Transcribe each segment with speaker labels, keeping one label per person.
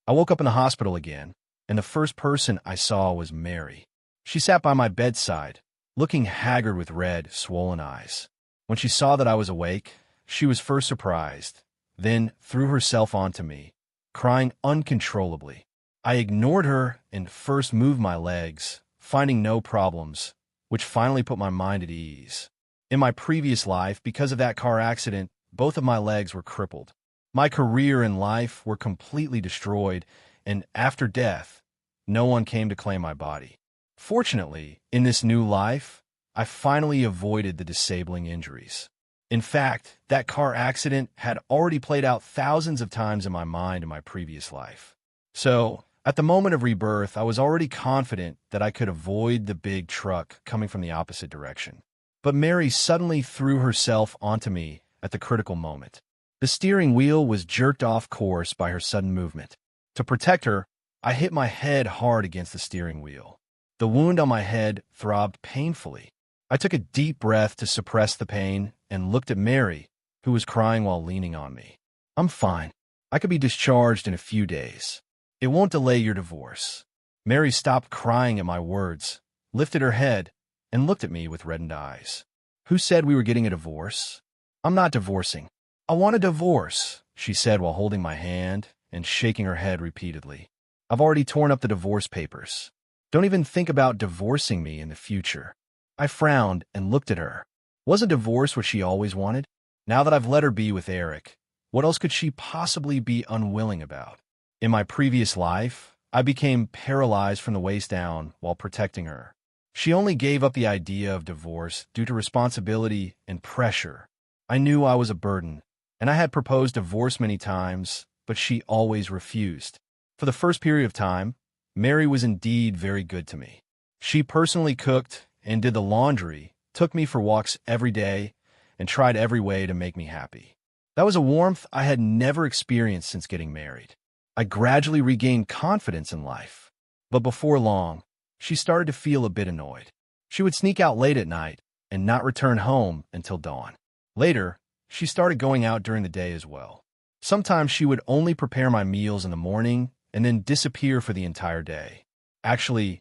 Speaker 1: I woke up in the hospital again, and the first person I saw was Mary. She sat by my bedside, looking haggard with red, swollen eyes. When she saw that I was awake, she was first surprised, then threw herself onto me, crying uncontrollably. I ignored her and first moved my legs, finding no problems, which finally put my mind at ease. In my previous life, because of that car accident, both of my legs were crippled. My career and life were completely destroyed, and after death, no one came to claim my body. Fortunately, in this new life, I finally avoided the disabling injuries. In fact, that car accident had already played out thousands of times in my mind in my previous life. So, at the moment of rebirth, I was already confident that I could avoid the big truck coming from the opposite direction. But Mary suddenly threw herself onto me at the critical moment. The steering wheel was jerked off course by her sudden movement. To protect her, I hit my head hard against the steering wheel. The wound on my head throbbed painfully. I took a deep breath to suppress the pain and looked at Mary, who was crying while leaning on me. "I'm fine. I could be discharged in a few days. It won't delay your divorce." Mary stopped crying at my words, lifted her head, and looked at me with reddened eyes. "Who said we were getting a divorce? I'm not divorcing. I want a divorce," she said while holding my hand and shaking her head repeatedly. "I've already torn up the divorce papers. Don't even think about divorcing me in the future." I frowned and looked at her. Wasn't divorce what she always wanted? Now that I've let her be with Eric, what else could she possibly be unwilling about? In my previous life, I became paralyzed from the waist down while protecting her. She only gave up the idea of divorce due to responsibility and pressure. I knew I was a burden, and I had proposed divorce many times, but she always refused. For the first period of time, Mary was indeed very good to me. She personally cooked and did the laundry, took me for walks every day, and tried every way to make me happy. That was a warmth I had never experienced since getting married. I gradually regained confidence in life. But before long, she started to feel a bit annoyed. She would sneak out late at night and not return home until dawn. Later, she started going out during the day as well. Sometimes she would only prepare my meals in the morning and then disappear for the entire day. Actually,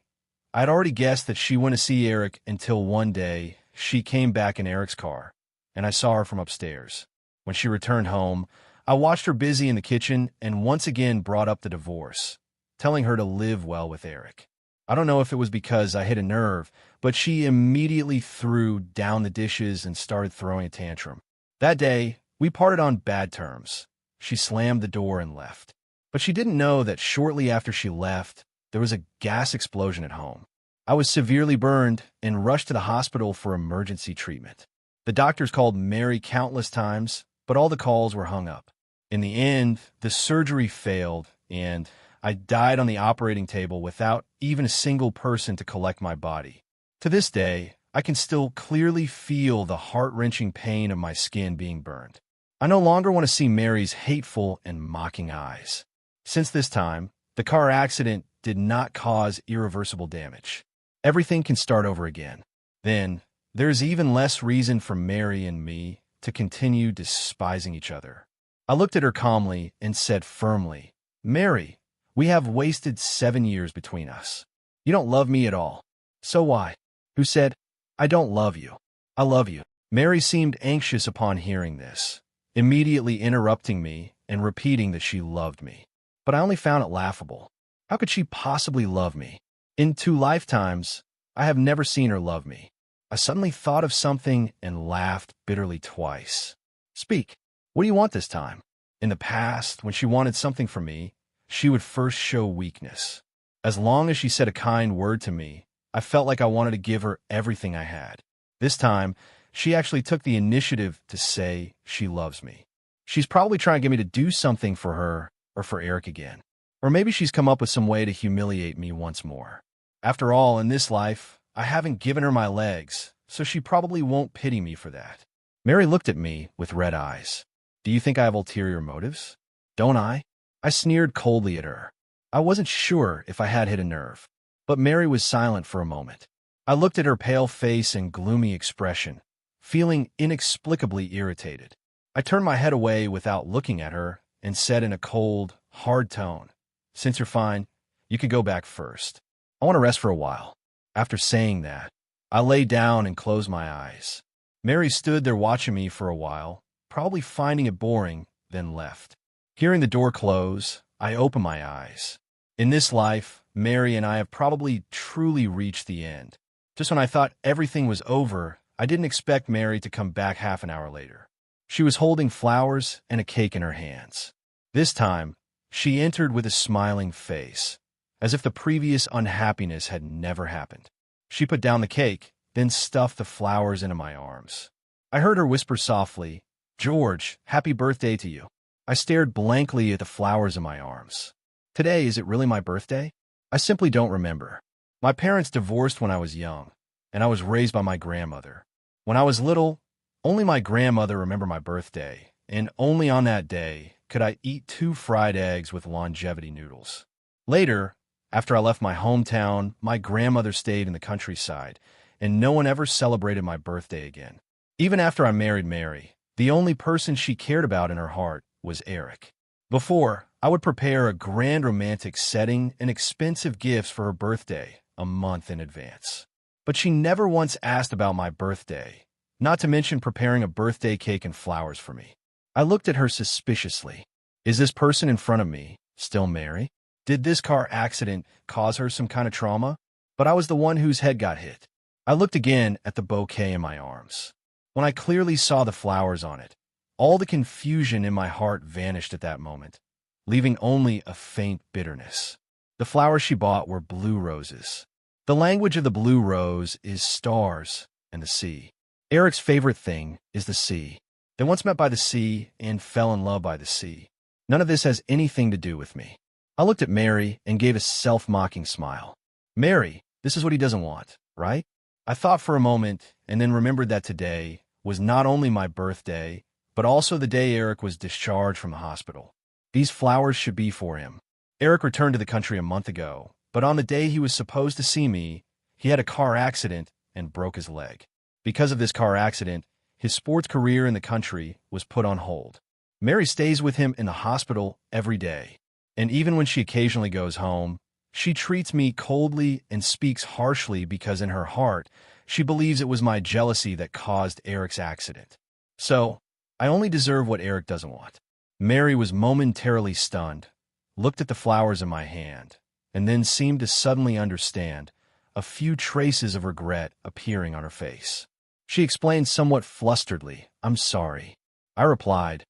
Speaker 1: I'd already guessed that she went to see Eric until one day she came back in Eric's car, and I saw her from upstairs. When she returned home, I watched her busy in the kitchen and once again brought up the divorce, telling her to live well with Eric. I don't know if it was because I hit a nerve, but she immediately threw down the dishes and started throwing a tantrum. That day, we parted on bad terms. She slammed the door and left. But she didn't know that shortly after she left, there was a gas explosion at home. I was severely burned and rushed to the hospital for emergency treatment. The doctors called Mary countless times, but all the calls were hung up. In the end, the surgery failed, and I died on the operating table without even a single person to collect my body. To this day, I can still clearly feel the heart-wrenching pain of my skin being burned. I no longer want to see Mary's hateful and mocking eyes. Since this time, the car accident did not cause irreversible damage. Everything can start over again. Then, there's even less reason for Mary and me to continue despising each other. I looked at her calmly and said firmly, "Mary, we have wasted 7 years between us. You don't love me at all. So why?" Who said, "I don't love you. I love you." Mary seemed anxious upon hearing this, immediately interrupting me and repeating that she loved me. But I only found it laughable. How could she possibly love me? In 2 lifetimes, I have never seen her love me. I suddenly thought of something and laughed bitterly twice. "Speak. What do you want this time?" In the past, when she wanted something from me, she would first show weakness. As long as she said a kind word to me, I felt like I wanted to give her everything I had. This time, she actually took the initiative to say she loves me. She's probably trying to get me to do something for her or for Eric again. Or maybe she's come up with some way to humiliate me once more. After all, in this life, I haven't given her my legs, so she probably won't pity me for that. Mary looked at me with red eyes. "Do you think I have ulterior motives?" "Don't I?" I sneered coldly at her. I wasn't sure if I had hit a nerve. But Mary was silent for a moment. I looked at her pale face and gloomy expression, feeling inexplicably irritated. I turned my head away without looking at her and said in a cold, hard tone, Since you're fine, you can go back first. I want to rest for a while." After saying that, I lay down and closed my eyes. Mary stood there watching me for a while, probably finding it boring, then left. Hearing the door close, I opened my eyes. In this life, Mary and I have probably truly reached the end. Just when I thought everything was over, I didn't expect Mary to come back half an hour later. She was holding flowers and a cake in her hands. This time, she entered with a smiling face, as if the previous unhappiness had never happened. She put down the cake, then stuffed the flowers into my arms. I heard her whisper softly, "George, happy birthday to you." I stared blankly at the flowers in my arms. Today, is it really my birthday? I simply don't remember. My parents divorced when I was young, and I was raised by my grandmother. When I was little, only my grandmother remembered my birthday, and only on that day could I eat 2 fried eggs with longevity noodles. Later, after I left my hometown, my grandmother stayed in the countryside, and no one ever celebrated my birthday again. Even after I married Mary, the only person she cared about in her heart was Eric. Before, I would prepare a grand romantic setting and expensive gifts for her birthday a month in advance. But she never once asked about my birthday, not to mention preparing a birthday cake and flowers for me. I looked at her suspiciously. Is this person in front of me still Mary? Did this car accident cause her some kind of trauma? But I was the one whose head got hit. I looked again at the bouquet in my arms. When I clearly saw the flowers on it, all the confusion in my heart vanished at that moment, leaving only a faint bitterness. The flowers she bought were blue roses. The language of the blue rose is stars and the sea. Eric's favorite thing is the sea. They once met by the sea and fell in love by the sea. None of this has anything to do with me. I looked at Mary and gave a self-mocking smile. Mary, this is what he doesn't want, right? I thought for a moment and then remembered that today was not only my birthday, but also the day Eric was discharged from the hospital. These flowers should be for him. Eric returned to the country a month ago, but on the day he was supposed to see me, he had a car accident and broke his leg. Because of this car accident, his sports career in the country was put on hold. Mary stays with him in the hospital every day, and even when she occasionally goes home, she treats me coldly and speaks harshly because in her heart, she believes it was my jealousy that caused Eric's accident. So, I only deserve what Eric doesn't want. Mary was momentarily stunned, looked at the flowers in my hand, and then seemed to suddenly understand, a few traces of regret appearing on her face. She explained somewhat flusteredly, "I'm sorry." I replied,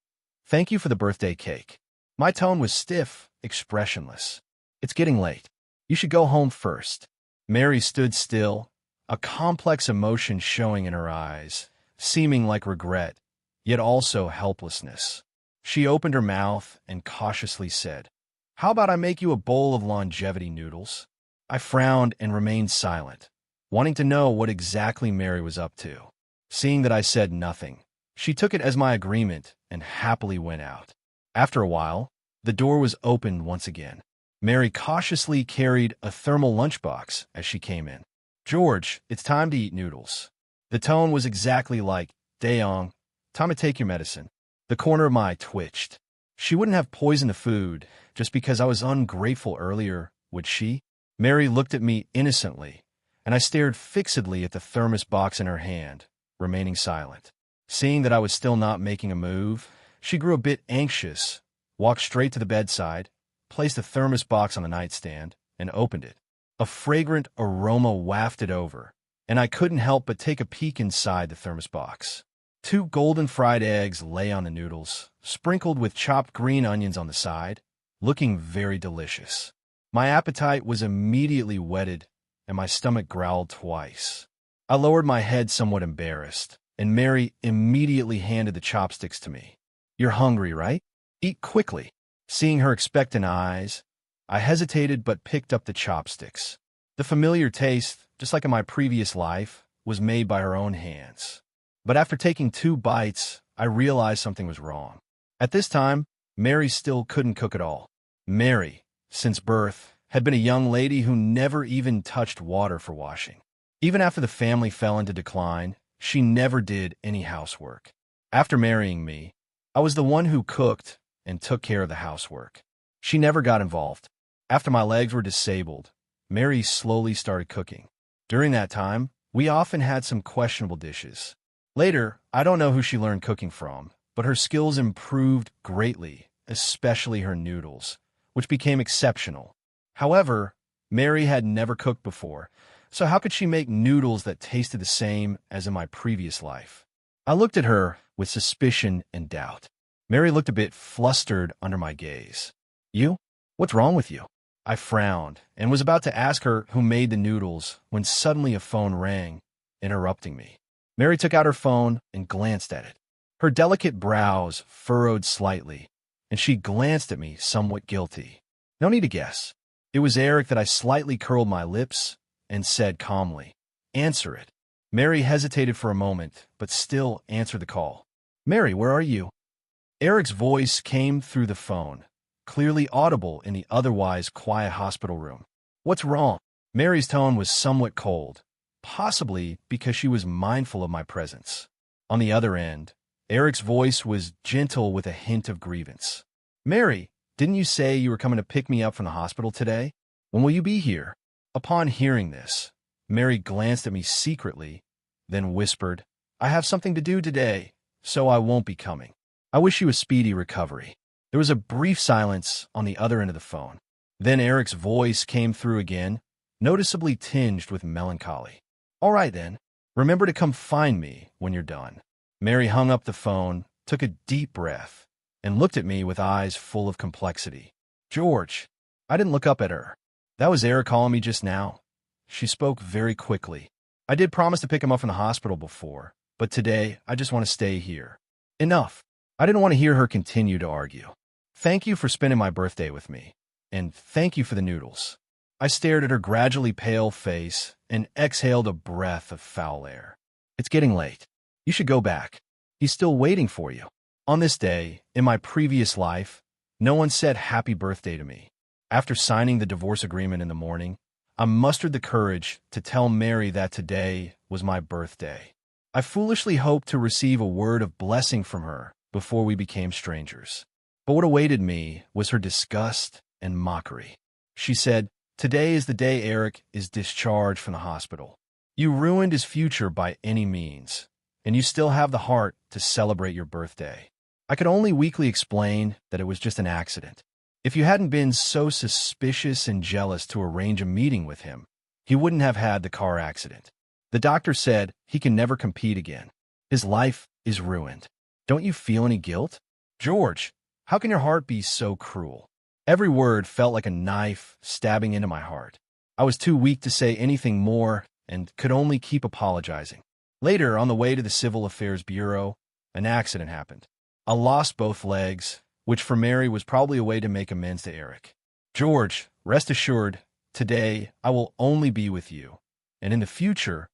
Speaker 1: "Thank you for the birthday cake." My tone was stiff, expressionless. "It's getting late. You should go home first." Mary stood still, a complex emotion showing in her eyes, seeming like regret, yet also helplessness. She opened her mouth and cautiously said, "How about I make you a bowl of longevity noodles?" I frowned and remained silent, wanting to know what exactly Mary was up to. Seeing that I said nothing, she took it as my agreement and happily went out. After a while, the door was opened once again. Mary cautiously carried a thermal lunchbox as she came in. "George, it's time to eat noodles." The tone was exactly like, "Daeong, time to take your medicine." The corner of my eye twitched. She wouldn't have poisoned the food just because I was ungrateful earlier, would she? Mary looked at me innocently, and I stared fixedly at the thermos box in her hand, remaining silent. Seeing that I was still not making a move, she grew a bit anxious, walked straight to the bedside, placed the thermos box on the nightstand, and opened it. A fragrant aroma wafted over, and I couldn't help but take a peek inside the thermos box. 2 golden fried eggs lay on the noodles, sprinkled with chopped green onions on the side, looking very delicious. My appetite was immediately whetted, and my stomach growled twice. I lowered my head somewhat embarrassed, and Mary immediately handed the chopsticks to me. "You're hungry, right? Eat quickly." Seeing her expectant eyes, I hesitated but picked up the chopsticks. The familiar taste, just like in my previous life, was made by her own hands. But after taking 2 bites, I realized something was wrong. At this time, Mary still couldn't cook at all. Mary, since birth, had been a young lady who never even touched water for washing. Even after the family fell into decline, she never did any housework. After marrying me, I was the one who cooked and took care of the housework. She never got involved. After my legs were disabled, Mary slowly started cooking. During that time, we often had some questionable dishes. Later, I don't know who she learned cooking from, but her skills improved greatly, especially her noodles, which became exceptional. However, Mary had never cooked before, so how could she make noodles that tasted the same as in my previous life? I looked at her with suspicion and doubt. Mary looked a bit flustered under my gaze. You? What's wrong with you? I frowned and was about to ask her who made the noodles when suddenly a phone rang, interrupting me. Mary took out her phone and glanced at it. Her delicate brows furrowed slightly, and she glanced at me somewhat guilty. No need to guess. It was Eric that I slightly curled my lips and said calmly, "Answer it." Mary hesitated for a moment, but still answered the call. "Mary, where are you?" Eric's voice came through the phone, clearly audible in the otherwise quiet hospital room. "What's wrong?" Mary's tone was somewhat cold, possibly because she was mindful of my presence. On the other end, Eric's voice was gentle with a hint of grievance. "Mary, didn't you say you were coming to pick me up from the hospital today? When will you be here?" Upon hearing this, Mary glanced at me secretly, then whispered, "I have something to do today, so I won't be coming. I wish you a speedy recovery." There was a brief silence on the other end of the phone. Then Eric's voice came through again, noticeably tinged with melancholy. "All right then, remember to come find me when you're done." Mary hung up the phone, took a deep breath, and looked at me with eyes full of complexity. "George." I didn't look up at her. "That was Eric calling me just now." She spoke very quickly. "I did promise to pick him up from the hospital before, but today I just want to stay here." Enough. I didn't want to hear her continue to argue. "Thank you for spending my birthday with me, and thank you for the noodles." I stared at her gradually pale face and exhaled a breath of foul air. "It's getting late. You should go back. He's still waiting for you." On this day, in my previous life, no one said happy birthday to me. After signing the divorce agreement in the morning, I mustered the courage to tell Mary that today was my birthday. I foolishly hoped to receive a word of blessing from her before we became strangers. But what awaited me was her disgust and mockery. She said, "Today is the day Eric is discharged from the hospital. You ruined his future by any means, and you still have the heart to celebrate your birthday." I could only weakly explain that it was just an accident. If you hadn't been so suspicious and jealous to arrange a meeting with him, he wouldn't have had the car accident. The doctor said he can never compete again. His life is ruined. Don't you feel any guilt? George, how can your heart be so cruel? Every word felt like a knife stabbing into my heart. I was too weak to say anything more and could only keep apologizing. Later, on the way to the Civil Affairs Bureau, an accident happened. I lost both legs, which for Mary was probably a way to make amends to Eric. "George, rest assured, today I will only be with you, and in the future,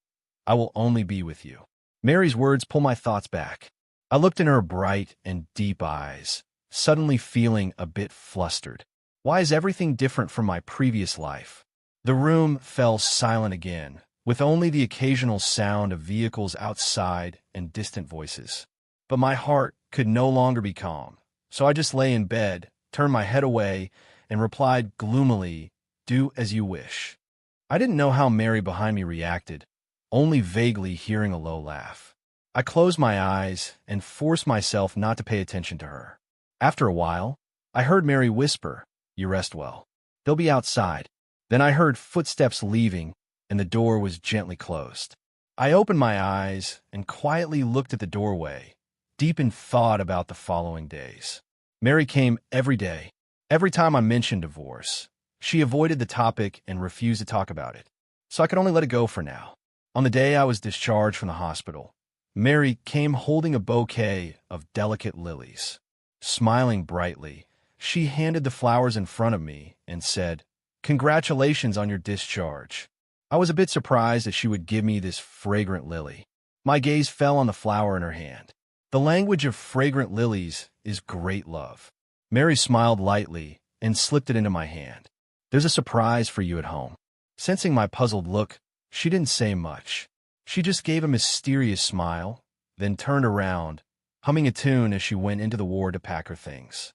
Speaker 1: I will only be with you." Mary's words pulled my thoughts back. I looked in her bright and deep eyes, suddenly feeling a bit flustered. Why is everything different from my previous life? The room fell silent again, with only the occasional sound of vehicles outside and distant voices. But my heart could no longer be calm, so I just lay in bed, turned my head away, and replied gloomily, "Do as you wish." I didn't know how Mary behind me reacted, only vaguely hearing a low laugh. I closed my eyes and forced myself not to pay attention to her. After a while, I heard Mary whisper, "You rest well. They'll be outside." Then I heard footsteps leaving, and the door was gently closed. I opened my eyes and quietly looked at the doorway, deep in thought about the following days. Mary came every day. Every time I mentioned divorce, she avoided the topic and refused to talk about it, so I could only let it go for now. On the day I was discharged from the hospital, Mary came holding a bouquet of delicate lilies. Smiling brightly, she handed the flowers in front of me and said, "Congratulations on your discharge." I was a bit surprised that she would give me this fragrant lily. My gaze fell on the flower in her hand. The language of fragrant lilies is great love. Mary smiled lightly and slipped it into my hand. "There's a surprise for you at home." Sensing my puzzled look, she didn't say much. She just gave a mysterious smile, then turned around, humming a tune as she went into the ward to pack her things.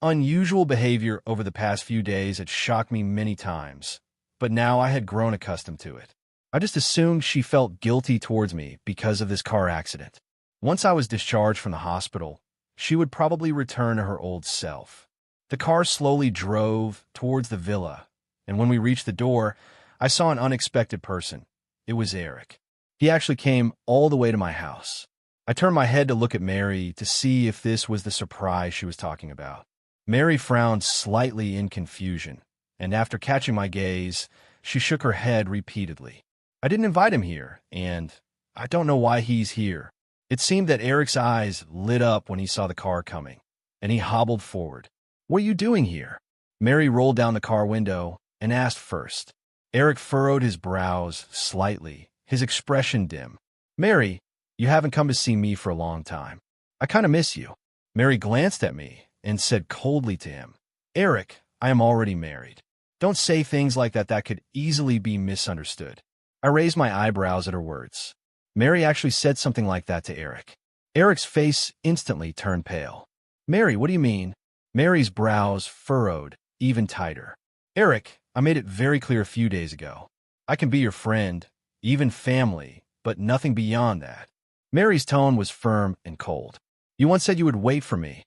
Speaker 1: unusual behavior over the past few days had shocked me many times, but now I had grown accustomed to it. I just assumed she felt guilty towards me because of this car accident. Once I was discharged from the hospital, she would probably return to her old self. The car slowly drove towards the villa, and when we reached the door, I saw an unexpected person. It was Eric. He actually came all the way to my house. I turned my head to look at Mary to see if this was the surprise she was talking about. Mary frowned slightly in confusion, and after catching my gaze, she shook her head repeatedly. I didn't invite him here, and I don't know why he's here. It seemed that Eric's eyes lit up when he saw the car coming, and he hobbled forward. "What are you doing here?" Mary rolled down the car window and asked first. Eric furrowed his brows slightly, his expression dim. "Mary, you haven't come to see me for a long time. I kind of miss you." Mary glanced at me and said coldly to him, "Eric, I am already married. Don't say things like that that could easily be misunderstood." I raised my eyebrows at her words. Mary actually said something like that to Eric. Eric's face instantly turned pale. "Mary, what do you mean?" Mary's brows furrowed even tighter. "Eric, I made it very clear a few days ago. I can be your friend, even family, but nothing beyond that." Mary's tone was firm and cold. "You once said you would wait for me,"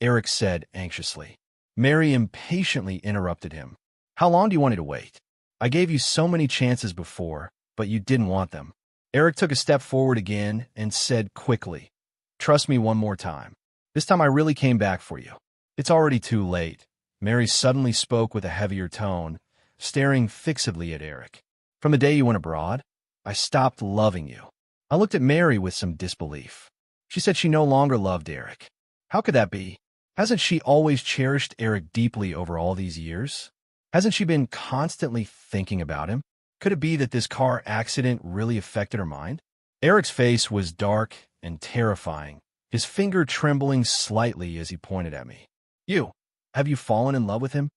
Speaker 1: Eric said anxiously. Mary impatiently interrupted him. "How long do you want me to wait? I gave you so many chances before, but you didn't want them." Eric took a step forward again and said quickly, "Trust me one more time. This time I really came back for you." "It's already too late." Mary suddenly spoke with a heavier tone, staring fixedly at Eric. "From the day you went abroad, I stopped loving you." I looked at Mary with some disbelief. She said she no longer loved Eric. How could that be? Hasn't she always cherished Eric deeply over all these years? Hasn't she been constantly thinking about him? Could it be that this car accident really affected her mind? Eric's face was dark and terrifying, his finger trembling slightly as he pointed at me. Have you fallen in love with him?"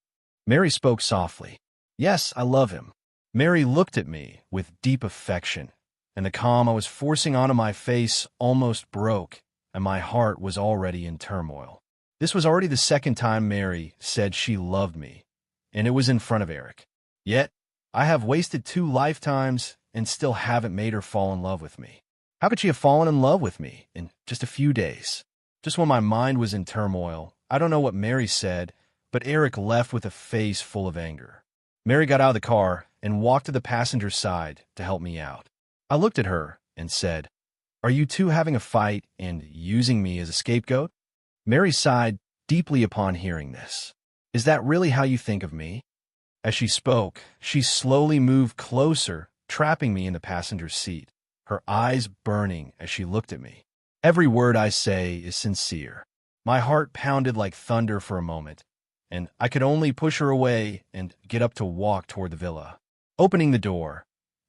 Speaker 1: Mary spoke softly. "Yes, I love him." Mary looked at me with deep affection, and the calm I was forcing onto my face almost broke, and my heart was already in turmoil. This was already the second time Mary said she loved me, and it was in front of Eric. Yet, I have wasted 2 lifetimes and still haven't made her fall in love with me. How could she have fallen in love with me in just a few days? Just when my mind was in turmoil, I don't know what Mary said, but Eric left with a face full of anger. Mary got out of the car and walked to the passenger side to help me out. I looked at her and said, "Are you two having a fight and using me as a scapegoat?" Mary sighed deeply upon hearing this. "Is that really how you think of me?" As she spoke, she slowly moved closer, trapping me in the passenger seat, her eyes burning as she looked at me. Every word I say is sincere. My heart pounded like thunder for a moment, and I could only push her away and get up to walk toward the villa. Opening the door,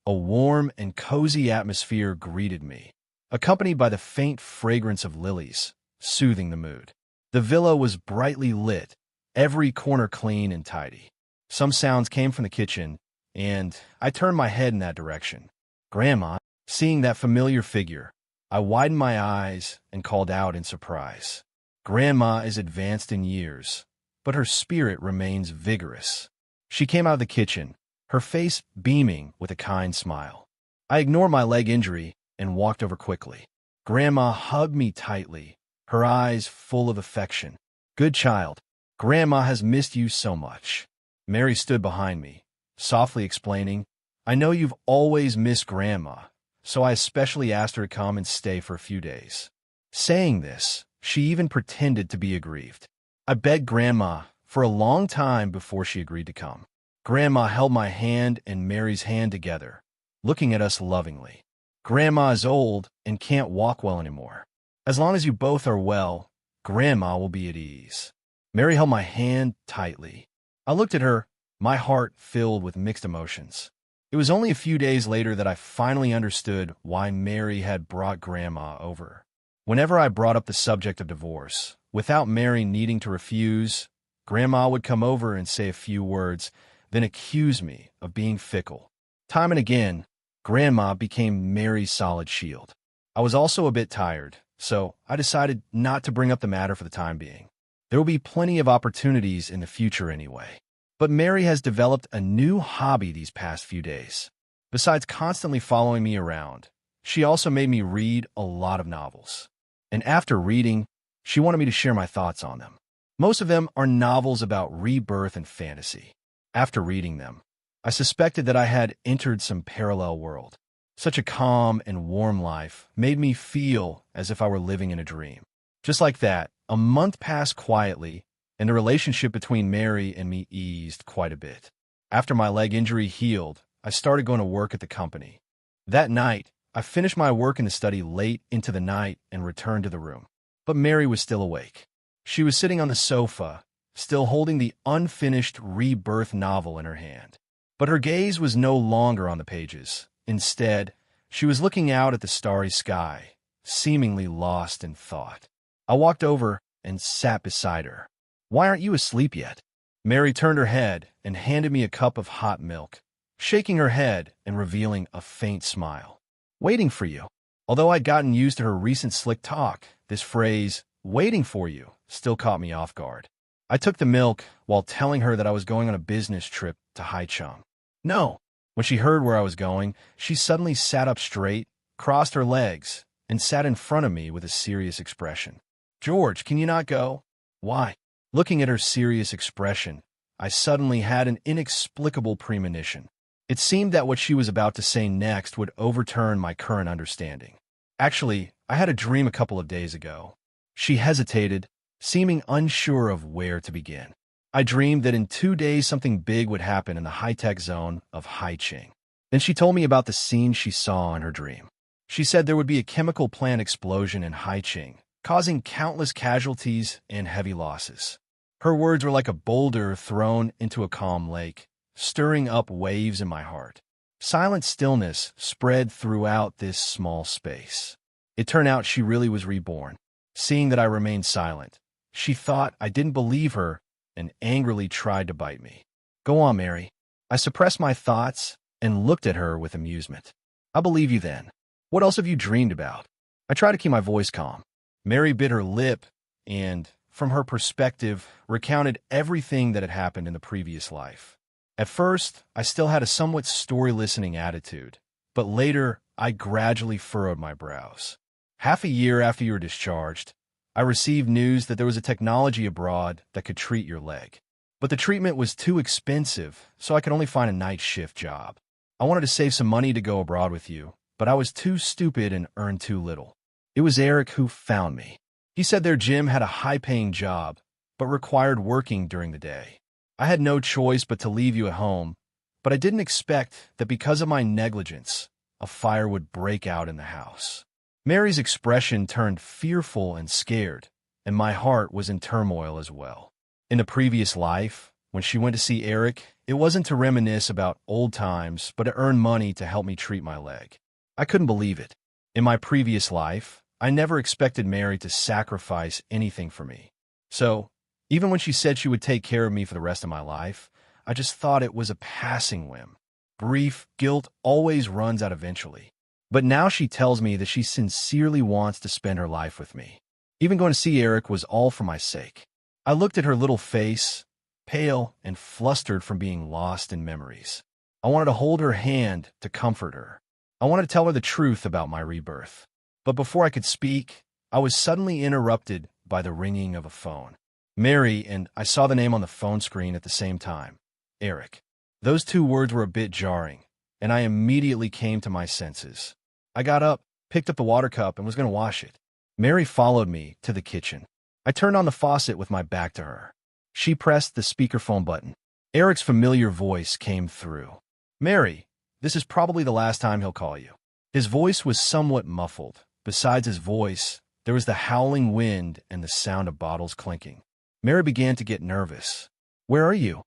Speaker 1: a warm and cozy atmosphere greeted me, accompanied by the faint fragrance of lilies, soothing the mood. The villa was brightly lit, every corner clean and tidy. Some sounds came from the kitchen, and I turned my head in that direction. "Grandma," seeing that familiar figure, I widened my eyes and called out in surprise. Grandma is advanced in years, but her spirit remains vigorous. She came out of the kitchen, her face beaming with a kind smile. I ignored my leg injury and walked over quickly. Grandma hugged me tightly, her eyes full of affection. "Good child. Grandma has missed you so much." Mary stood behind me, softly explaining, "I know you've always missed Grandma, so I especially asked her to come and stay for a few days." Saying this, she even pretended to be aggrieved. I begged Grandma for a long time before she agreed to come. Grandma held my hand and Mary's hand together, looking at us lovingly. "Grandma is old and can't walk well anymore. As long as you both are well, Grandma will be at ease." Mary held my hand tightly. I looked at her, my heart filled with mixed emotions. It was only a few days later that I finally understood why Mary had brought Grandma over. Whenever I brought up the subject of divorce, without Mary needing to refuse, Grandma would come over and say a few words, then accuse me of being fickle. Time and again, Grandma became Mary's solid shield. I was also a bit tired, so I decided not to bring up the matter for the time being. There will be plenty of opportunities in the future anyway. But Mary has developed a new hobby these past few days. Besides constantly following me around, she also made me read a lot of novels. And after reading, she wanted me to share my thoughts on them. Most of them are novels about rebirth and fantasy. After reading them, I suspected that I had entered some parallel world. Such a calm and warm life made me feel as if I were living in a dream. Just like that, a month passed quietly, and the relationship between Mary and me eased quite a bit. After my leg injury healed, I started going to work at the company. That night, I finished my work in the study late into the night and returned to the room. But Mary was still awake. She was sitting on the sofa, still holding the unfinished Rebirth novel in her hand. But her gaze was no longer on the pages. Instead, she was looking out at the starry sky, seemingly lost in thought. I walked over and sat beside her. "Why aren't you asleep yet?" Mary turned her head and handed me a cup of hot milk, shaking her head and revealing a faint smile. "Waiting for you." Although I'd gotten used to her recent slick talk, this phrase, "waiting for you," still caught me off guard. I took the milk while telling her that I was going on a business trip to Haicheng. "No." When she heard where I was going, she suddenly sat up straight, crossed her legs, and sat in front of me with a serious expression. "George, can you not go?" "Why?" Looking at her serious expression, I suddenly had an inexplicable premonition. It seemed that what she was about to say next would overturn my current understanding. "Actually, I had a dream a couple of days ago." She hesitated, seeming unsure of where to begin. "I dreamed that in 2 days something big would happen in the high-tech zone of Haicheng." Then she told me about the scene she saw in her dream. She said there would be a chemical plant explosion in Haicheng, causing countless casualties and heavy losses. Her words were like a boulder thrown into a calm lake, stirring up waves in my heart. Silent stillness spread throughout this small space. It turned out she really was reborn. Seeing that I remained silent, she thought I didn't believe her and angrily tried to bite me. "Go on, Mary." I suppressed my thoughts and looked at her with amusement. "I'll believe you then. What else have you dreamed about?" I tried to keep my voice calm. Mary bit her lip and, from her perspective, recounted everything that had happened in the previous life. At first, I still had a somewhat story-listening attitude, but later I gradually furrowed my brows. "Half a year after you were discharged, I received news that there was a technology abroad that could treat your leg. But the treatment was too expensive, so I could only find a night shift job. I wanted to save some money to go abroad with you, but I was too stupid and earned too little. It was Eric who found me. He said their gym had a high-paying job, but required working during the day. I had no choice but to leave you at home, but I didn't expect that because of my negligence, a fire would break out in the house." Mary's expression turned fearful and scared, and my heart was in turmoil as well. In the previous life, when she went to see Eric, it wasn't to reminisce about old times, but to earn money to help me treat my leg. I couldn't believe it. In my previous life, I never expected Mary to sacrifice anything for me. So, even when she said she would take care of me for the rest of my life, I just thought it was a passing whim. Brief guilt always runs out eventually. But now she tells me that she sincerely wants to spend her life with me. Even going to see Eric was all for my sake. I looked at her little face, pale and flustered from being lost in memories. I wanted to hold her hand to comfort her. I wanted to tell her the truth about my rebirth. But before I could speak, I was suddenly interrupted by the ringing of a phone. Mary, and I saw the name on the phone screen at the same time. Eric. Those two words were a bit jarring, and I immediately came to my senses. I got up, picked up the water cup, and was going to wash it. Mary followed me to the kitchen. I turned on the faucet with my back to her. She pressed the speakerphone button. Eric's familiar voice came through. "Mary, this is probably the last time he'll call you." His voice was somewhat muffled. Besides his voice, there was the howling wind and the sound of bottles clinking. Mary began to get nervous. "Where are you?"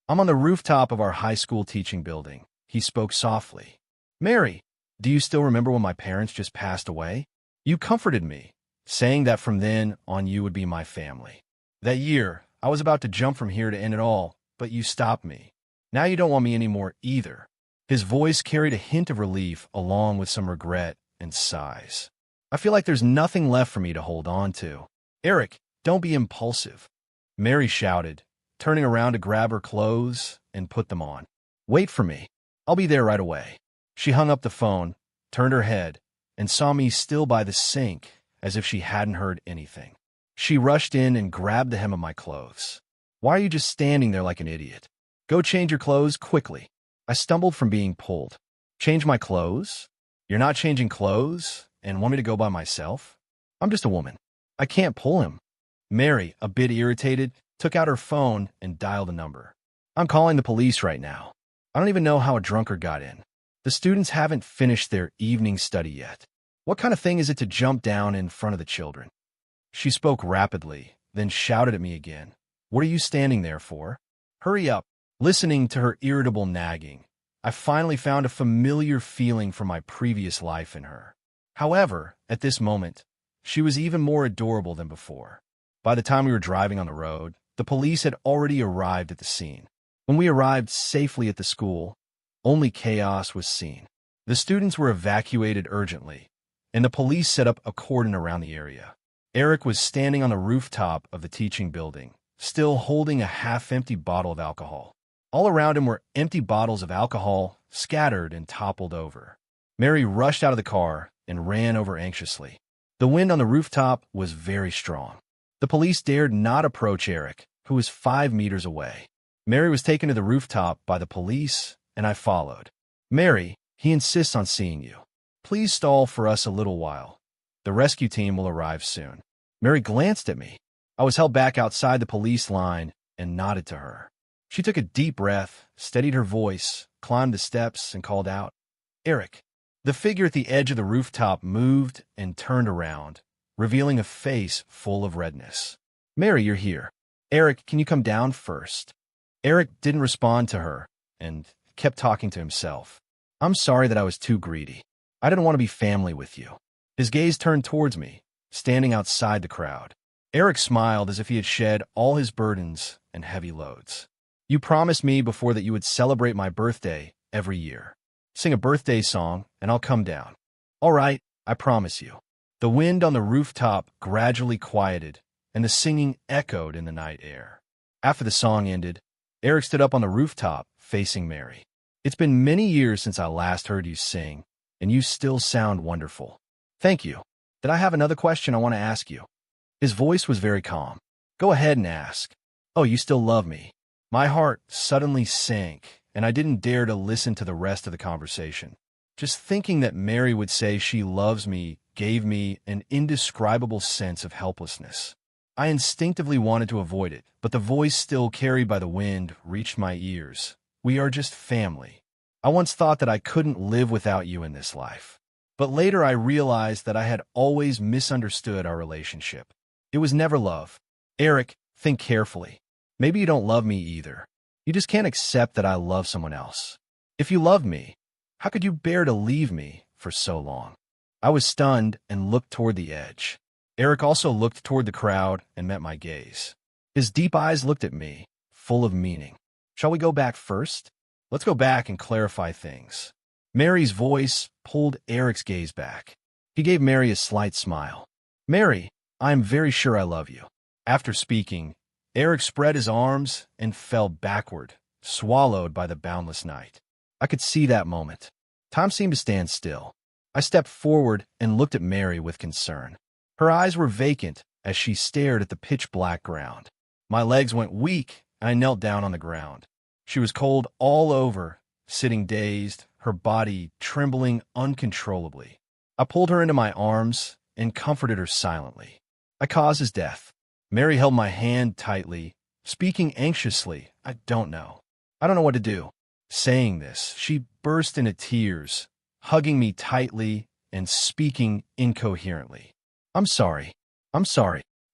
Speaker 1: "I'm on the rooftop of our high school teaching building." He spoke softly. "Mary, do you still remember when my parents just passed away? You comforted me, saying that from then on you would be my family. That year, I was about to jump from here to end it all, but you stopped me. Now you don't want me anymore either." His voice carried a hint of relief along with some regret and sighs. "I feel like there's nothing left for me to hold on to." "Eric, don't be impulsive. Mary shouted, turning around to grab her clothes and put them on. Wait for me. I'll be there right away. She hung up the phone, turned her head, and saw me still by the sink, as if she hadn't heard anything. She rushed in and grabbed the hem of my clothes. Why are you just standing there like an idiot? Go change your clothes quickly. I stumbled from being pulled. Change my clothes? You're not changing clothes and want me to go by myself? I'm just a woman. I can't pull him. Mary, a bit irritated, took out her phone and dialed a number. I'm calling the police right now. I don't even know how a drunkard got in. The students haven't finished their evening study yet. What kind of thing is it to jump down in front of the children? She spoke rapidly, then shouted at me again. What are you standing there for? Hurry up. Listening to her irritable nagging, I finally found a familiar feeling from my previous life in her. However, at this moment, she was even more adorable than before. By the time we were driving on the road, the police had already arrived at the scene. When we arrived safely at the school, only chaos was seen. The students were evacuated urgently, and the police set up a cordon around the area. Eric was standing on the rooftop of the teaching building, still holding a half-empty bottle of alcohol. All around him were empty bottles of alcohol, scattered and toppled over. Mary rushed out of the car and ran over anxiously. The wind on the rooftop was very strong. The police dared not approach Eric, who was 5 meters away. Mary was taken to the rooftop by the police, and I followed. Mary, he insists on seeing you. Please stall for us a little while. The rescue team will arrive soon. Mary glanced at me. I was held back outside the police line and nodded to her. She took a deep breath, steadied her voice, climbed the steps, and called out, Eric. The figure at the edge of the rooftop moved and turned around, revealing a face full of redness. Mary, you're here. Eric, can you come down first? Eric didn't respond to her and kept talking to himself. I'm sorry that I was too greedy. I didn't want to be family with you. His gaze turned towards me, standing outside the crowd. Eric smiled as if he had shed all his burdens and heavy loads. You promised me before that you would celebrate my birthday every year. Sing a birthday song, and I'll come down. All right, I promise you. The wind on the rooftop gradually quieted, and the singing echoed in the night air. After the song ended, Eric stood up on the rooftop, facing Mary. It's been many years since I last heard you sing, and you still sound wonderful. Thank you. Did I have another question I want to ask you? His voice was very calm. Go ahead and ask. Oh, you still love me. My heart suddenly sank, and I didn't dare to listen to the rest of the conversation. Just thinking that Mary would say she loves me gave me an indescribable sense of helplessness. I instinctively wanted to avoid it, but the voice still carried by the wind reached my ears. We are just family. I once thought that I couldn't live without you in this life. But later I realized that I had always misunderstood our relationship. It was never love. Eric, think carefully. Maybe you don't love me either. You just can't accept that I love someone else. If you loved me, how could you bear to leave me for so long? I was stunned and looked toward the edge. Eric also looked toward the crowd and met my gaze. His deep eyes looked at me, full of meaning. Shall we go back first? Let's go back and clarify things. Mary's voice pulled Eric's gaze back. He gave Mary a slight smile. Mary, I am very sure I love you. After speaking, Eric spread his arms and fell backward, swallowed by the boundless night. I could see that moment. Time seemed to stand still. I stepped forward and looked at Mary with concern. Her eyes were vacant as she stared at the pitch-black ground. My legs went weak, and I knelt down on the ground. She was cold all over, sitting dazed, her body trembling uncontrollably. I pulled her into my arms and comforted her silently. I caused his death. Mary held my hand tightly, speaking anxiously. I don't know what to do. Saying this, she burst into tears, hugging me tightly and speaking incoherently. I'm sorry.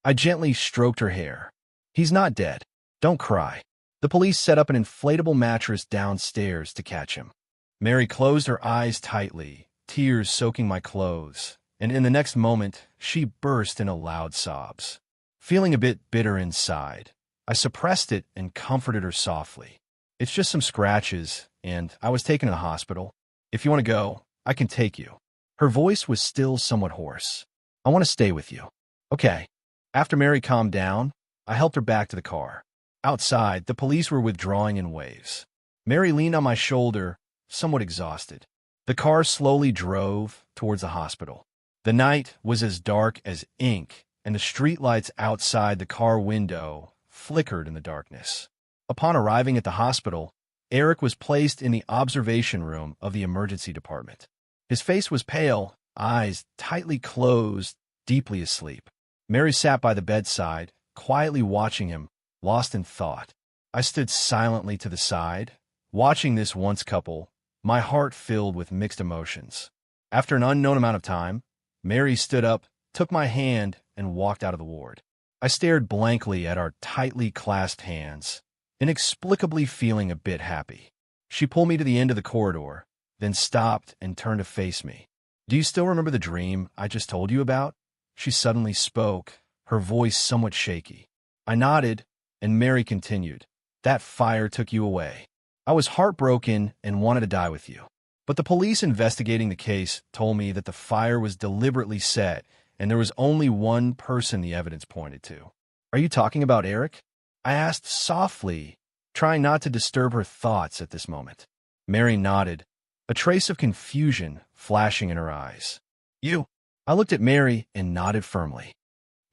Speaker 1: I gently stroked her hair. He's not dead. Don't cry. The police set up an inflatable mattress downstairs to catch him. Mary closed her eyes tightly, tears soaking my clothes, and in the next moment, she burst into loud sobs. Feeling a bit bitter inside, I suppressed it and comforted her softly. It's just some scratches, and I was taken to the hospital. If you want to go, I can take you. Her voice was still somewhat hoarse. I want to stay with you. Okay. After Mary calmed down, I helped her back to the car. Outside, the police were withdrawing in waves. Mary leaned on my shoulder, somewhat exhausted. The car slowly drove towards the hospital. The night was as dark as ink, and the streetlights outside the car window flickered in the darkness. Upon arriving at the hospital, Eric was placed in the observation room of the emergency department. His face was pale, eyes tightly closed, deeply asleep. Mary sat by the bedside, quietly watching him, lost in thought. I stood silently to the side, watching this once couple, my heart filled with mixed emotions. After an unknown amount of time, Mary stood up, took my hand, and walked out of the ward. I stared blankly at our tightly clasped hands, inexplicably feeling a bit happy. She pulled me to the end of the corridor, then stopped and turned to face me. "Do you still remember the dream I just told you about?" She suddenly spoke, her voice somewhat shaky. I nodded, and Mary continued. "That fire took you away. I was heartbroken and wanted to die with you. But the police investigating the case told me that the fire was deliberately set, and there was only one person the evidence pointed to." "Are you talking about Eric?" I asked softly, trying not to disturb her thoughts at this moment. Mary nodded, a trace of confusion flashing in her eyes. "You?" I looked at Mary and nodded firmly.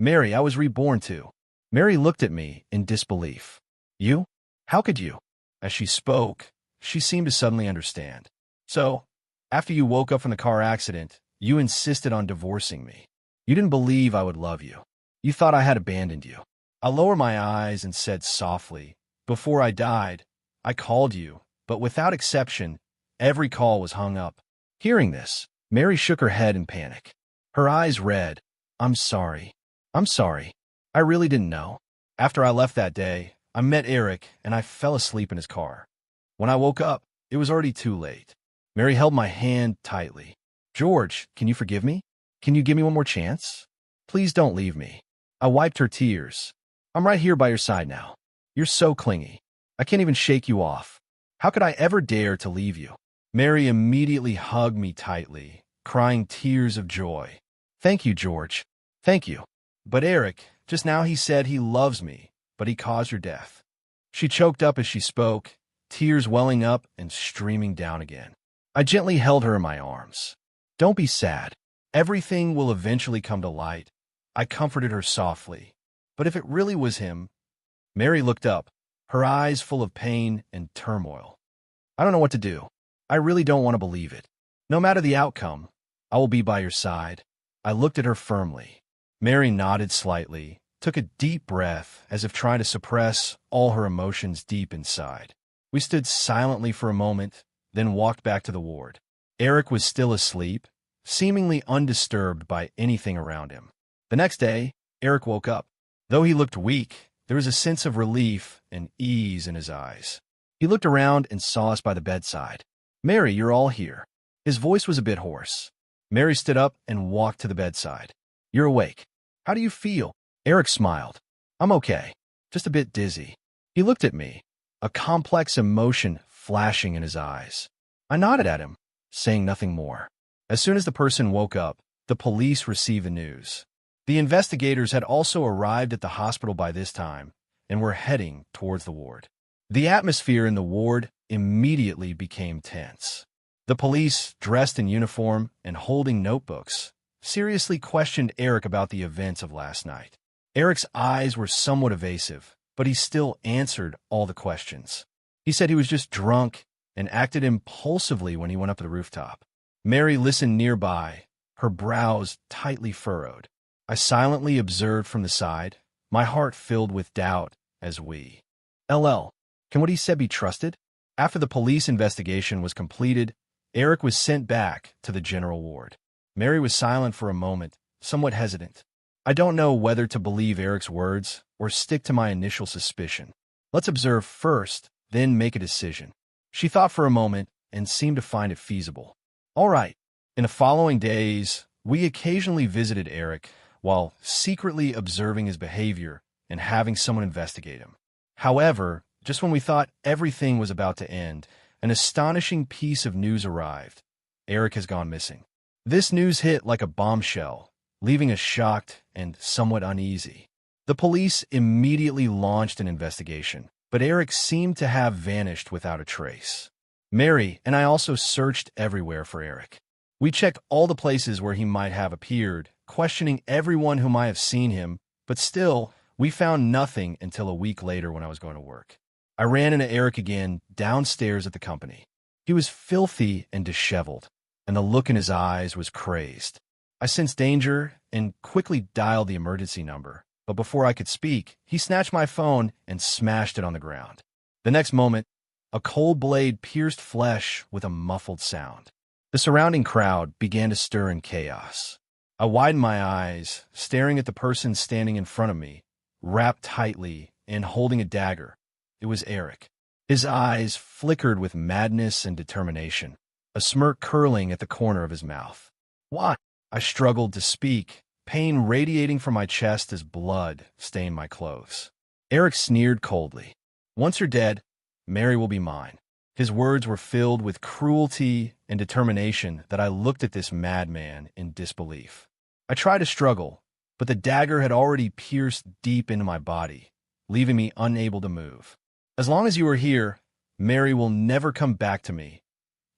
Speaker 1: "Mary, I was reborn too." Mary looked at me in disbelief. "You? How could you?" As she spoke, she seemed to suddenly understand. "So, after you woke up from the car accident, you insisted on divorcing me. You didn't believe I would love you. You thought I had abandoned you." I lowered my eyes and said softly, "Before I died, I called you, but without exception, every call was hung up." Hearing this, Mary shook her head in panic. Her eyes read, "I'm sorry. I'm sorry. I really didn't know." After I left that day, I met Eric and I fell asleep in his car. When I woke up, it was already too late. Mary held my hand tightly. "George, can you forgive me? Can you give me one more chance? Please don't leave me." I wiped her tears. "I'm right here by your side now. You're so clingy. I can't even shake you off. How could I ever dare to leave you?" Mary immediately hugged me tightly, crying tears of joy. "Thank you, George. Thank you. But Eric, just now he said he loves me, but he caused your death." She choked up as she spoke, tears welling up and streaming down again. I gently held her in my arms. "Don't be sad. Everything will eventually come to light." I comforted her softly. "But if it really was him—" Mary looked up, her eyes full of pain and turmoil. "I don't know what to do. I really don't want to believe it. No matter the outcome, I will be by your side." I looked at her firmly. Mary nodded slightly, took a deep breath as if trying to suppress all her emotions deep inside. We stood silently for a moment, then walked back to the ward. Eric was still asleep, seemingly undisturbed by anything around him. The next day, Eric woke up. Though he looked weak, there was a sense of relief and ease in his eyes. He looked around and saw us by the bedside. "Mary, you're all here." His voice was a bit hoarse. Mary stood up and walked to the bedside. "You're awake. How do you feel?" Eric smiled. "I'm okay. Just a bit dizzy." He looked at me, a complex emotion flashing in his eyes. I nodded at him, saying nothing more. As soon as the person woke up, the police received the news. The investigators had also arrived at the hospital by this time and were heading towards the ward. The atmosphere in the ward immediately became tense. The police, dressed in uniform and holding notebooks, seriously questioned Eric about the events of last night. Eric's eyes were somewhat evasive, but he still answered all the questions. He said he was just drunk and acted impulsively when he went up to the rooftop. Mary listened nearby, her brows tightly furrowed. I silently observed from the side, my heart filled with doubt as we. "LL, can what he said be trusted?" After the police investigation was completed, Eric was sent back to the general ward. Mary was silent for a moment, somewhat hesitant. I don't know whether to believe Eric's words or stick to my initial suspicion. Let's observe first, then make a decision. She thought for a moment and seemed to find it feasible. All right. In the following days, we occasionally visited Eric while secretly observing his behavior and having someone investigate him. However, just when we thought everything was about to end, an astonishing piece of news arrived. Eric has gone missing. This news hit like a bombshell, leaving us shocked and somewhat uneasy. The police immediately launched an investigation, but Eric seemed to have vanished without a trace. Mary and I also searched everywhere for Eric. We checked all the places where he might have appeared, questioning everyone who might have seen him, but still, we found nothing until a week later when I was going to work. I ran into Eric again downstairs at the company. He was filthy and disheveled, and the look in his eyes was crazed. I sensed danger and quickly dialed the emergency number, but before I could speak, he snatched my phone and smashed it on the ground. The next moment, a cold blade pierced flesh with a muffled sound. The surrounding crowd began to stir in chaos. I widened my eyes, staring at the person standing in front of me, wrapped tightly and holding a dagger. It was Eric. His eyes flickered with madness and determination, a smirk curling at the corner of his mouth. "Why?" I struggled to speak, pain radiating from my chest as blood stained my clothes. Eric sneered coldly. "Once you're dead, Mary will be mine." His words were filled with cruelty and determination that I looked at this madman in disbelief. I tried to struggle, but the dagger had already pierced deep into my body, leaving me unable to move. "As long as you are here, Mary will never come back to me,"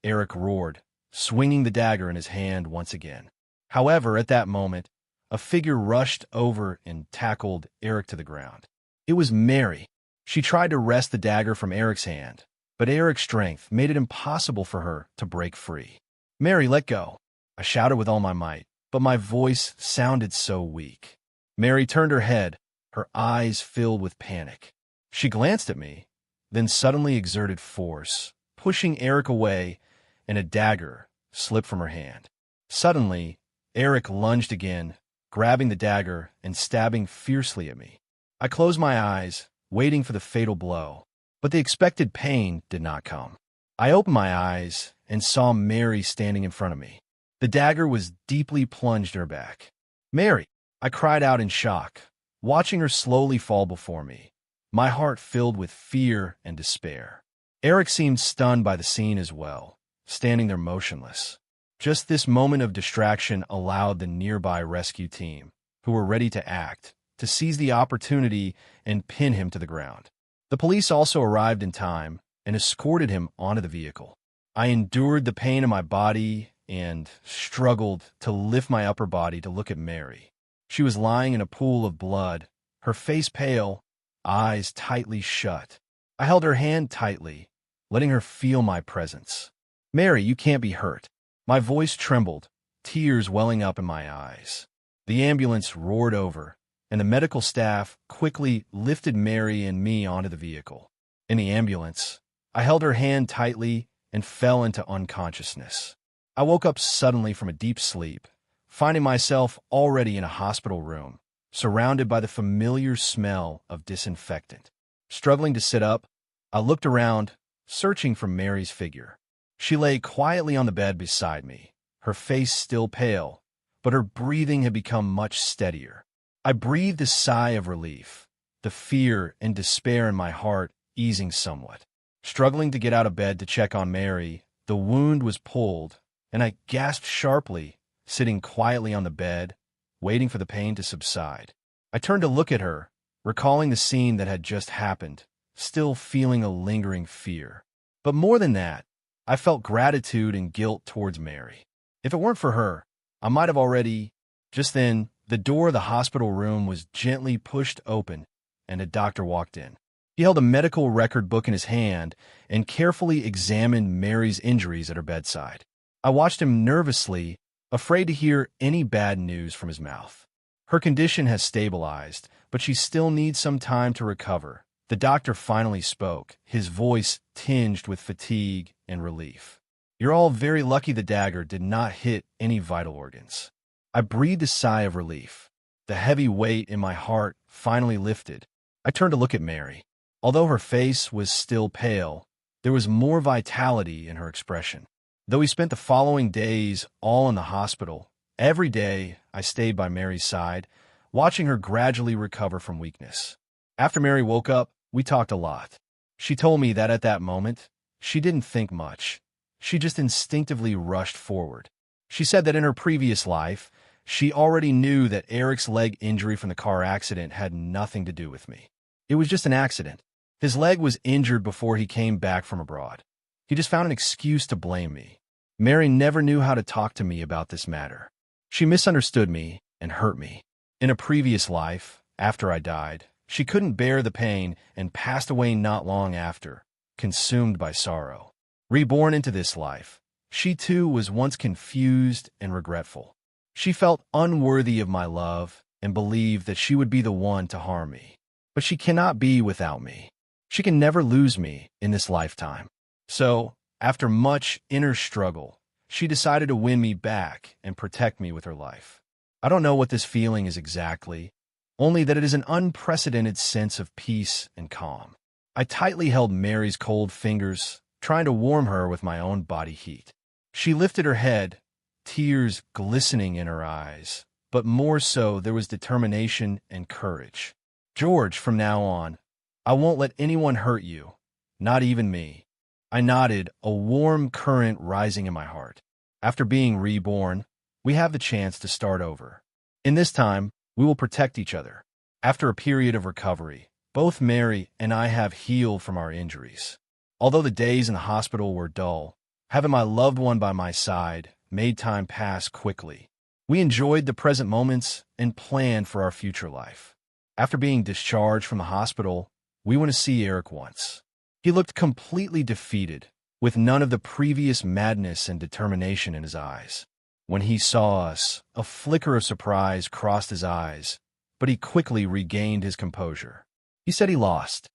Speaker 1: Eric roared, swinging the dagger in his hand once again. However, at that moment, a figure rushed over and tackled Eric to the ground. It was Mary. She tried to wrest the dagger from Eric's hand, but Eric's strength made it impossible for her to break free. "Mary, let go!" I shouted with all my might, but my voice sounded so weak. Mary turned her head, her eyes filled with panic. She glanced at me, then suddenly exerted force, pushing Eric away, and a dagger slipped from her hand. Suddenly, Eric lunged again, grabbing the dagger and stabbing fiercely at me. I closed my eyes, waiting for the fatal blow, but the expected pain did not come. I opened my eyes and saw Mary standing in front of me. The dagger was deeply plunged in her back. "Mary!" I cried out in shock, watching her slowly fall before me, my heart filled with fear and despair. Eric seemed stunned by the scene as well, standing there motionless. Just this moment of distraction allowed the nearby rescue team, who were ready to act, to seize the opportunity and pin him to the ground. The police also arrived in time and escorted him onto the vehicle. I endured the pain in my body and struggled to lift my upper body to look at Mary. She was lying in a pool of blood, her face pale, eyes tightly shut. I held her hand tightly, letting her feel my presence. "Mary, you can't be hurt." My voice trembled, tears welling up in my eyes. The ambulance roared over, and the medical staff quickly lifted Mary and me onto the vehicle. In the ambulance, I held her hand tightly and fell into unconsciousness. I woke up suddenly from a deep sleep, finding myself already in a hospital room, surrounded by the familiar smell of disinfectant. Struggling to sit up, I looked around, searching for Mary's figure. She lay quietly on the bed beside me, her face still pale, but her breathing had become much steadier. I breathed a sigh of relief, the fear and despair in my heart easing somewhat. Struggling to get out of bed to check on Mary, the wound was pulled, and I gasped sharply, sitting quietly on the bed, waiting for the pain to subside. I turned to look at her, recalling the scene that had just happened, still feeling a lingering fear. But more than that, I felt gratitude and guilt towards Mary. If it weren't for her, I might have already... Just then, the door of the hospital room was gently pushed open, and a doctor walked in. He held a medical record book in his hand and carefully examined Mary's injuries at her bedside. I watched him nervously, afraid to hear any bad news from his mouth. Her condition has stabilized, but she still needs some time to recover. The doctor finally spoke, his voice tinged with fatigue and relief. "You're all very lucky the dagger did not hit any vital organs." I breathed a sigh of relief. The heavy weight in my heart finally lifted. I turned to look at Mary. Although her face was still pale, there was more vitality in her expression. Though we spent the following days all in the hospital, every day I stayed by Mary's side, watching her gradually recover from weakness. After Mary woke up, we talked a lot. She told me that at that moment, she didn't think much. She just instinctively rushed forward. She said that in her previous life, She already knew that Eric's leg injury from the car accident had nothing to do with me. It was just an accident. His leg was injured before he came back from abroad. He just found an excuse to blame me. Mary never knew how to talk to me about this matter. She misunderstood me and hurt me. In a previous life, after I died, she couldn't bear the pain and passed away not long after, consumed by sorrow. Reborn into this life, she too was once confused and regretful. She felt unworthy of my love and believed that she would be the one to harm me. But she cannot be without me. She can never lose me in this lifetime. So, after much inner struggle, she decided to win me back and protect me with her life. I don't know what this feeling is exactly, only that it is an unprecedented sense of peace and calm. I tightly held Mary's cold fingers, trying to warm her with my own body heat. She lifted her head, tears glistening in her eyes, but more so there was determination and courage. "George, from now on, I won't let anyone hurt you, not even me." I nodded, a warm current rising in my heart. After being reborn, we have the chance to start over. In this time, we will protect each other. After a period of recovery, both Mary and I have healed from our injuries. Although the days in the hospital were dull, having my loved one by my side made time pass quickly. We enjoyed the present moments and planned for our future life. After being discharged from the hospital, we went to see Eric once. He looked completely defeated, with none of the previous madness and determination in his eyes. When he saw us, a flicker of surprise crossed his eyes, but he quickly regained his composure. He said he lost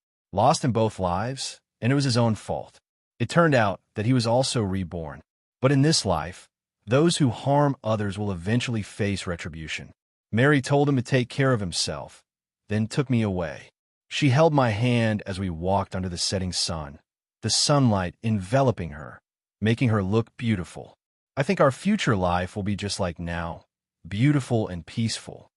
Speaker 1: in both lives, and it was his own fault. It turned out that he was also reborn. But in this life, those who harm others will eventually face retribution. Mary told him to take care of himself, then took me away. She held my hand as we walked under the setting sun, the sunlight enveloping her, making her look beautiful. I think our future life will be just like now, beautiful and peaceful.